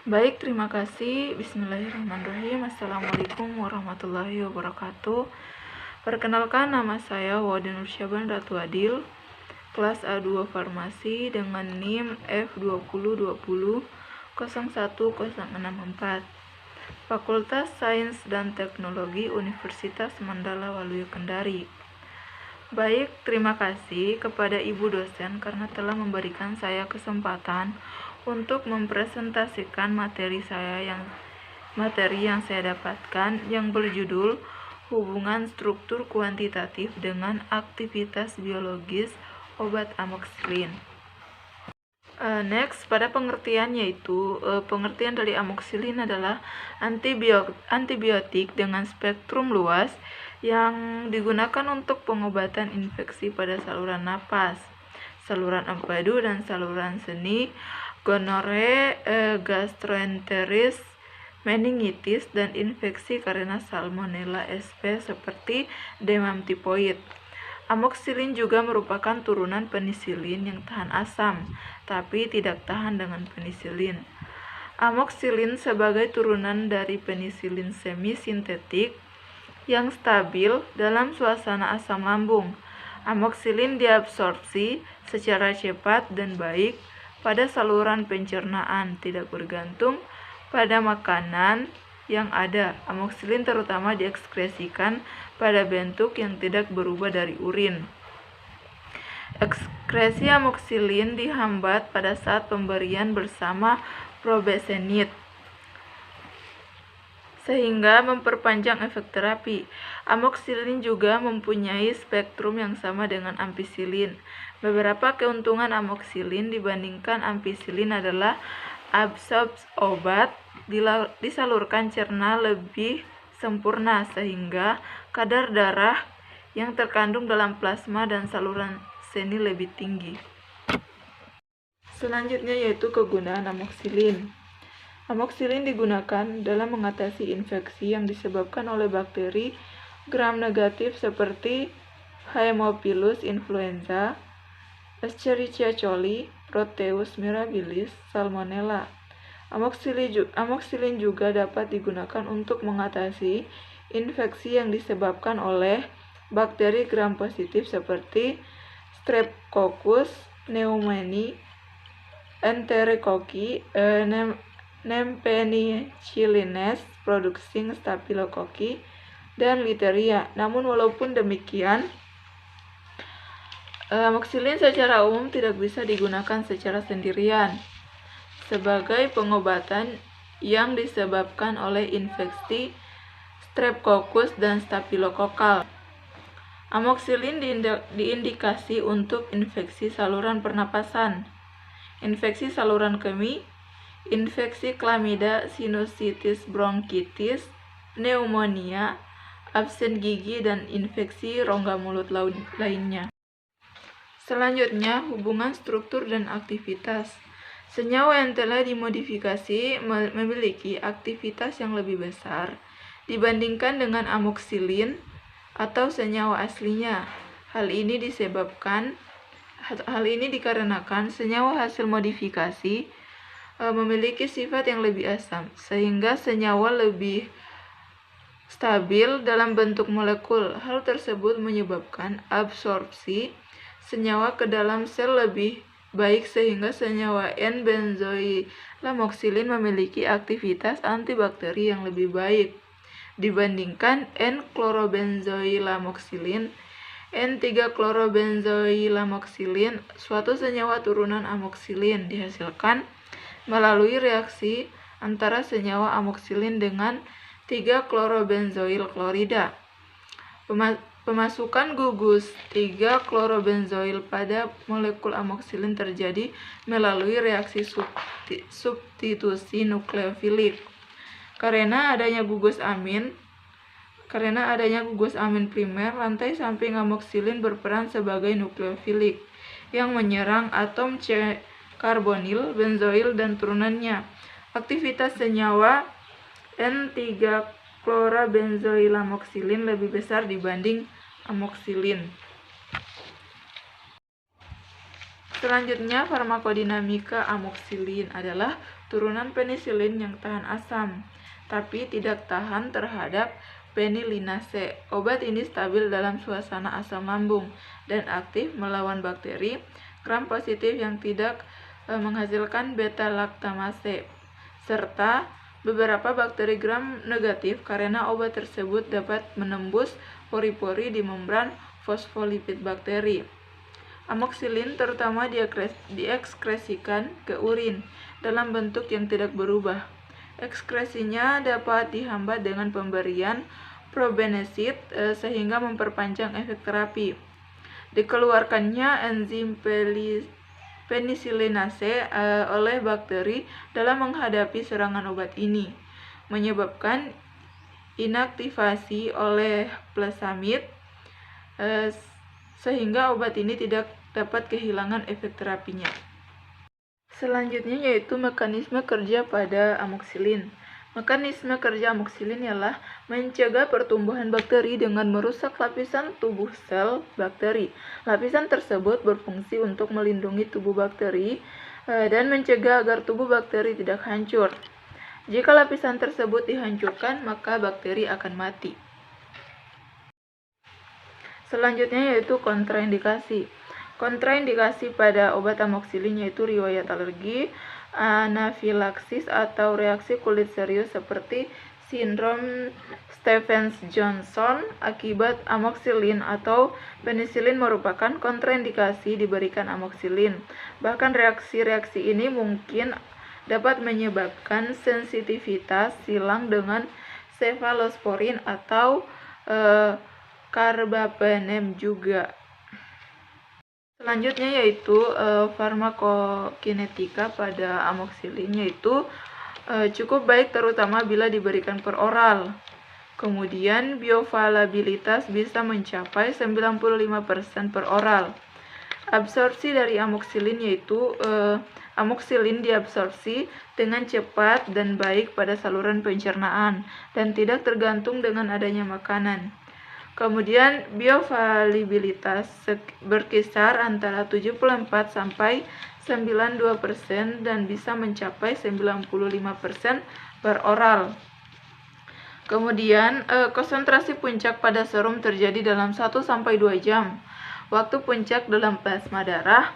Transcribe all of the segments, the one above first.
Baik, terima kasih. Bismillahirrahmanirrahim. Assalamualaikum warahmatullahi wabarakatuh. Perkenalkan, nama saya Wadi Nursyaban Ratu Adil, kelas A2 Farmasi dengan NIM F2020010664, Fakultas Sains dan Teknologi Universitas Mandala Waluyo Kendari. Baik, terima kasih kepada Ibu dosen karena telah memberikan saya kesempatan untuk mempresentasikan materi yang saya dapatkan yang berjudul hubungan struktur kuantitatif dengan aktivitas biologis obat amoxicillin. Next, pada pengertian yaitu pengertian dari amoxicillin adalah antibiotik dengan spektrum luas yang digunakan untuk pengobatan infeksi pada saluran napas, saluran empedu dan saluran seni, gonore, gastroenteritis, meningitis, dan infeksi karena salmonella sp seperti demam tipoid. Amoxicillin juga merupakan turunan penisilin yang tahan asam, tapi tidak tahan dengan penisilin. Amoxicillin sebagai turunan dari penisilin semi-sintetik yang stabil dalam suasana asam lambung. Amoxicillin diabsorpsi secara cepat dan baik pada saluran pencernaan, tidak bergantung pada makanan yang ada. Amoxicillin terutama diekskresikan pada bentuk yang tidak berubah dari urin. Ekskresi amoxicillin dihambat pada saat pemberian bersama probesenid, sehingga memperpanjang efek terapi. Amoxicillin juga mempunyai spektrum yang sama dengan ampicillin. Beberapa keuntungan amoxicillin dibandingkan ampicillin adalah absorpsi obat disalurkan cerna lebih sempurna sehingga kadar darah yang terkandung dalam plasma dan saluran seni lebih tinggi. Selanjutnya yaitu kegunaan amoxicillin. Amoxicillin digunakan dalam mengatasi infeksi yang disebabkan oleh bakteri gram-negatif seperti Haemophilus influenza, Escherichia coli, Proteus mirabilis, Salmonella. Amoxicillin juga dapat digunakan untuk mengatasi infeksi yang disebabkan oleh bakteri gram-positif seperti Streptococcus pneumoniae, Enterococcus nepenicillines producing Staphylococcus, dan Listeria. Namun walaupun demikian, amoxicillin secara umum tidak bisa digunakan secara sendirian sebagai pengobatan yang disebabkan oleh infeksi Streptococcus dan Staphylococcal. Amoxicillin diindikasi untuk infeksi saluran pernapasan, infeksi saluran kemih, infeksi Chlamydia, sinusitis bronkitis, pneumonia, absen gigi, dan infeksi rongga mulut lainnya. Selanjutnya, hubungan struktur dan aktivitas. Senyawa yang telah dimodifikasi memiliki aktivitas yang lebih besar dibandingkan dengan amoxicillin atau senyawa aslinya. Hal ini dikarenakan senyawa hasil modifikasi memiliki sifat yang lebih asam, sehingga senyawa lebih stabil dalam bentuk molekul. Hal tersebut menyebabkan absorpsi senyawa ke dalam sel lebih baik, sehingga senyawa N-benzoylamoxicillin memiliki aktivitas antibakteri yang lebih baik dibandingkan N-chlorobenzoylamoxicillin. N3-chlorobenzoylamoxicillin, suatu senyawa turunan amoxicillin, dihasilkan melalui reaksi antara senyawa amoxicillin dengan 3-chlorobenzoyl klorida. Pemasukan gugus 3-chlorobenzoyl pada molekul amoxicillin terjadi melalui reaksi substitusi nukleofilik. Karena adanya gugus amin primer, rantai samping amoxicillin berperan sebagai nukleofilik yang menyerang atom C karbonil, benzoil, dan turunannya. Aktivitas senyawa N3-chlorobenzoylamoxicillin lebih besar dibanding amoxicillin. Selanjutnya, farmakodinamika amoksilin adalah turunan penisilin yang tahan asam, tapi tidak tahan terhadap penilinase. Obat ini stabil dalam suasana asam lambung dan aktif melawan bakteri gram positif yang tidak menghasilkan beta-laktamase, serta beberapa bakteri gram negatif karena obat tersebut dapat menembus pori-pori di membran fosfolipid bakteri. Amoksilin terutama diekskresikan ke urin dalam bentuk yang tidak berubah. Ekskresinya dapat dihambat dengan pemberian probenesid sehingga memperpanjang efek terapi. Dikeluarkannya enzim penisilinase oleh bakteri dalam menghadapi serangan obat ini, menyebabkan inaktivasi oleh plasmid sehingga obat ini tidak dapat kehilangan efek terapinya. Selanjutnya yaitu mekanisme kerja pada amoksilin. Mekanisme kerja amoksilin ialah mencegah pertumbuhan bakteri dengan merusak lapisan tubuh sel bakteri. Lapisan tersebut berfungsi untuk melindungi tubuh bakteri dan mencegah agar tubuh bakteri tidak hancur. Jika lapisan tersebut dihancurkan, maka bakteri akan mati. Selanjutnya yaitu kontraindikasi. Kontraindikasi pada obat amoksilin yaitu riwayat alergi, anafilaksis atau reaksi kulit serius seperti sindrom Stevens-Johnson akibat amoksilin atau penisilin merupakan kontraindikasi diberikan amoksilin. Bahkan reaksi-reaksi ini mungkin dapat menyebabkan sensitivitas silang dengan cefalosporin atau carbapenem juga. Selanjutnya yaitu farmakokinetika pada amoksilin, yaitu cukup baik terutama bila diberikan per oral. Kemudian bioavailabilitas bisa mencapai 95% per oral. Absorpsi dari amoksilin yaitu amoksilin diabsorpsi dengan cepat dan baik pada saluran pencernaan dan tidak tergantung dengan adanya makanan. Kemudian bioavailabilitas berkisar antara 74 sampai 92% dan bisa mencapai 95% per oral. Kemudian konsentrasi puncak pada serum terjadi dalam 1 sampai 2 jam. Waktu puncak dalam plasma darah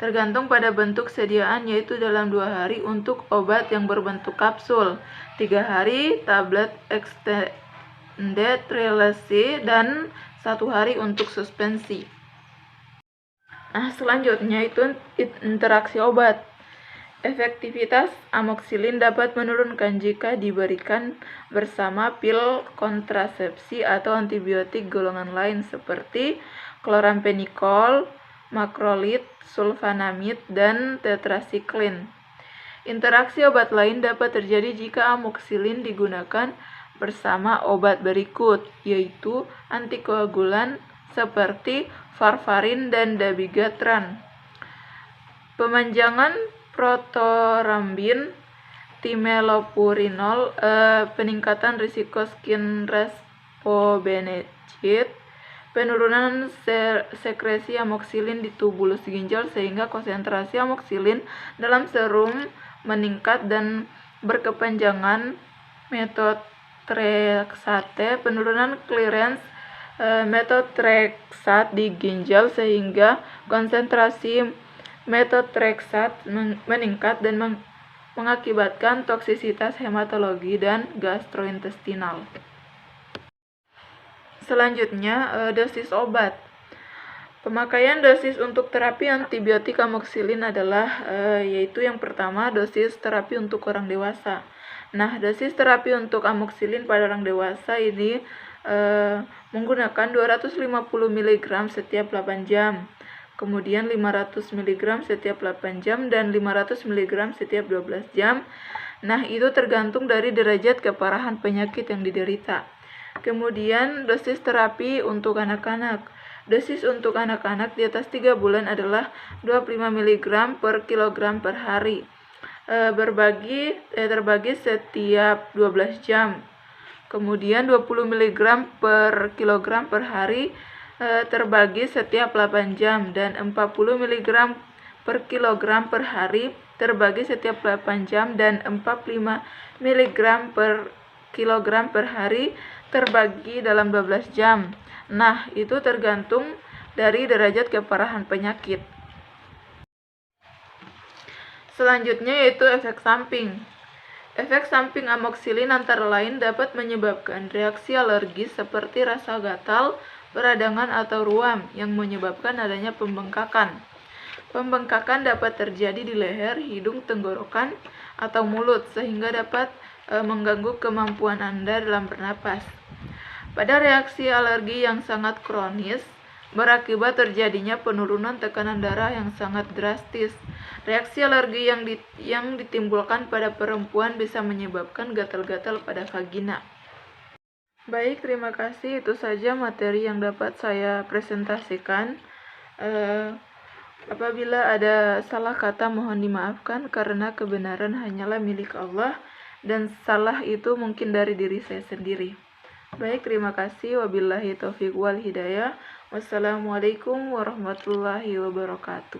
tergantung pada bentuk sediaan, yaitu dalam 2 hari untuk obat yang berbentuk kapsul, 3 hari tablet extended release, dan 1 hari untuk suspensi. Nah, selanjutnya itu interaksi obat. Efektivitas amoksilin dapat menurunkan jika diberikan bersama pil kontrasepsi atau antibiotik golongan lain seperti klorampenikol, makrolid, sulfanamid, dan tetrasiklin. Interaksi obat lain dapat terjadi jika amoksilin digunakan bersama obat berikut, yaitu antikoagulan seperti varfarin dan dabigatran. Pemanjangan protorambin, timelopurinol, peningkatan risiko skin respobenecit, penurunan sekresi amoksilin di tubulus ginjal sehingga konsentrasi amoksilin dalam serum meningkat dan berkepanjangan, metotreksate, penurunan clearance metotreksat di ginjal sehingga konsentrasi metotreksat meningkat dan mengakibatkan toksisitas hematologi dan gastrointestinal. Selanjutnya, dosis obat. Pemakaian dosis untuk terapi antibiotik amoksilin adalah yaitu yang pertama dosis terapi untuk orang dewasa. Nah, dosis terapi untuk amoksilin pada orang dewasa ini menggunakan 250 mg setiap 8 jam. Kemudian 500 mg setiap 8 jam dan 500 mg setiap 12 jam. Nah, itu tergantung dari derajat keparahan penyakit yang diderita. Kemudian dosis terapi untuk anak-anak. Dosis untuk anak-anak di atas 3 bulan adalah 25 mg per kilogram per hari. Terbagi setiap 12 jam. Kemudian 20 mg per kilogram per hari terbagi setiap 8 jam dan 40 mg per kilogram per hari terbagi setiap 8 jam dan 45 mg per kilogram per hari terbagi dalam 12 jam. Nah, itu tergantung dari derajat keparahan penyakit. Selanjutnya yaitu efek samping. Efek samping amoksilin antara lain dapat menyebabkan reaksi alergis seperti rasa gatal, peradangan atau ruam yang menyebabkan adanya pembengkakan. Pembengkakan dapat terjadi di leher, hidung, tenggorokan, atau mulut sehingga dapat mengganggu kemampuan Anda dalam bernapas. Pada reaksi alergi yang sangat kronis, berakibat terjadinya penurunan tekanan darah yang sangat drastis. Reaksi alergi yang ditimbulkan pada perempuan bisa menyebabkan gatal-gatal pada vagina. Baik, terima kasih. Itu saja materi yang dapat saya presentasikan. Apabila ada salah kata mohon dimaafkan karena kebenaran hanyalah milik Allah dan salah itu mungkin dari diri saya sendiri. Baik, terima kasih. Wabillahi taufiq wal hidayah. Wassalamualaikum warahmatullahi wabarakatuh.